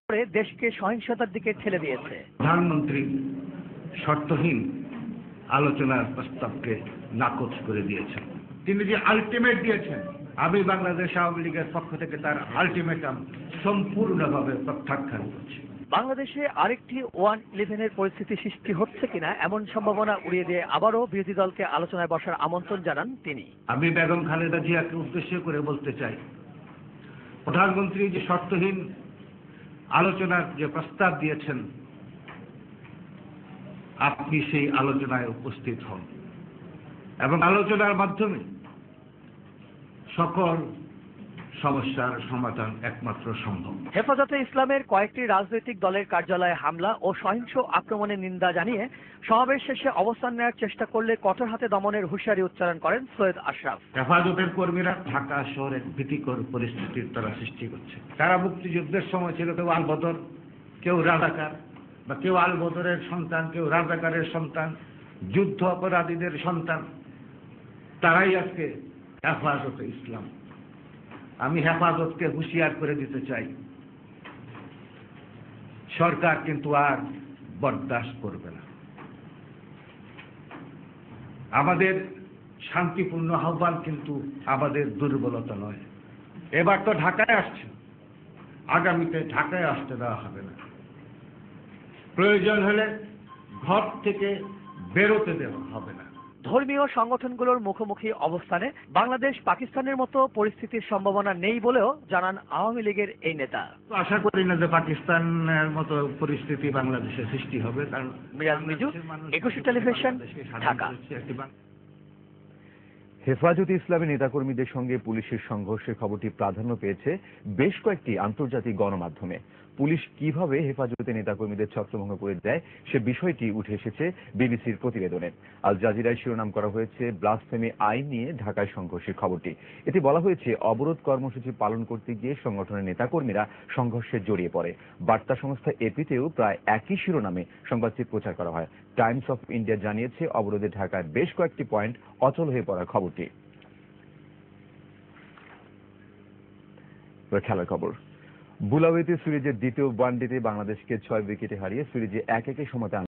করে দেশকে সহিংসতার দিকে ঠেলে দিয়েছে। প্রধানমন্ত্রী শর্তহীন আলোচনার প্রস্তাবকে নাকচ করে দিয়েছেন। তিনি যে আলটিমেট দিয়েছেন, আমি বাংলাদেশ আওয়ামী লীগের পক্ষ থেকে তার আলটিমেটাম সম্পূর্ণভাবে প্রত্যাখ্যান করছি। বাংলাদেশে আরেকটি 1-11 পরিস্থিতি সৃষ্টি হচ্ছে কিনা এমন সম্ভাবনা উড়িয়ে দিয়ে আবারও বিরোধী দলকে আলোচনায় বসার আমন্ত্রণ জানান তিনি। আমি বেগম খালেদা জিয়াকে উদ্দেশ্য করে বলতে চাই, প্রধানমন্ত্রী যে শর্তহীন আলোচনার যে প্রস্তাব দিয়েছেন, আপনি সেই আলোচনায় উপস্থিত হন এবং আলোচনার মাধ্যমে সকল সমস্যার সমাধান একমাত্র সম্ভব। হেফাজতে ইসলামের কয়েকটি রাজনৈতিক দলের কার্যালয়ে হামলা ও সহিংস আক্রমণের নিন্দা জানিয়ে সমাবেশ শেষে অবস্থান নেওয়ার চেষ্টা করলে কঠোর হাতে দমনের হুঁশিয়ারি উচ্চারণ করেন সৈয়দ আশরাফ। হেফাজতের কর্মীরা ঢাকা শহরের ভীতিকর পরিস্থিতির তারা সৃষ্টি করছে। তারা মুক্তিযুদ্ধের সময় ছিল কেউ আলবদর, কেউ রাজাকার, বা কেউ আলবদরের সন্তান, কেউ রাজাকারের সন্তান, যুদ্ধ অপরাধীদের সন্তান, তারাই আজকে হেফাজতে ইসলাম। আমি হেফাজতকে হুঁশিয়ার করে দিতে চাই, সরকার কিন্তু আর বরদাস্ত করবে না। আমাদের শান্তিপূর্ণ আহ্বান কিন্তু আমাদের দুর্বলতা নয়। এবার তো ঢাকায় আসছে, আগামীতে ঢাকায় আসতে দেওয়া হবে না। প্রয়োজন হলে ঘর থেকে বেরোতে দেওয়া হবে না। ধর্মীয় সংগঠনগুলোর মুখোমুখি অবস্থানে বাংলাদেশ পাকিস্তানের মতো পরিস্থিতির সম্ভাবনা নেই বলেও জানান আওয়ামী লীগের এই নেতা। আশা করি না যে পাকিস্তানের মতো পরিস্থিতি বাংলাদেশে সৃষ্টি হবে, কারণ মিরাজ মিজু, 21 টেলিভিশন, ঢাকা। হেফাজতে ইসলামের নেতাকর্মীদের সঙ্গে পুলিশের সংঘর্ষের খবরটি প্রাধান্য পেয়েছে বেশ কয়েকটি আন্তর্জাতিক গণমাধ্যমে। পুলিশ কিভাবে হেফাজতে নেতাকর্মীদের ছত্রভঙ্গ করে দেয় সে বিষয়টি উঠে এসেছে বিবিসির প্রতিবেদনে। আল জাজিরায় শিরোনাম করা হয়েছে ব্লাসফেমি আইন নিয়ে ঢাকায় সংঘর্ষের খবরটি। এতে বলা হয়েছে অবরোধ কর্মসূচি পালন করতে গিয়ে সংগঠনের নেতাকর্মীরা সংঘর্ষে জড়িয়ে পড়ে। বার্তা সংস্থা এপিতেও প্রায় একই শিরোনামে সংবাদটি প্রচার করা হয়। টাইমস অফ ইন্ডিয়া জানিয়েছে অবরোধে ঢাকার বেশ কয়েকটি পয়েন্ট অচল হয়ে পড়ার খবরটি। খেলার খবর। বুলাওয়েতে সিরিজের দ্বিতীয় ওয়ানডেতে বাংলাদেশকে 6 উইকেটে হারিয়ে সিরিজে 1-1 সমতা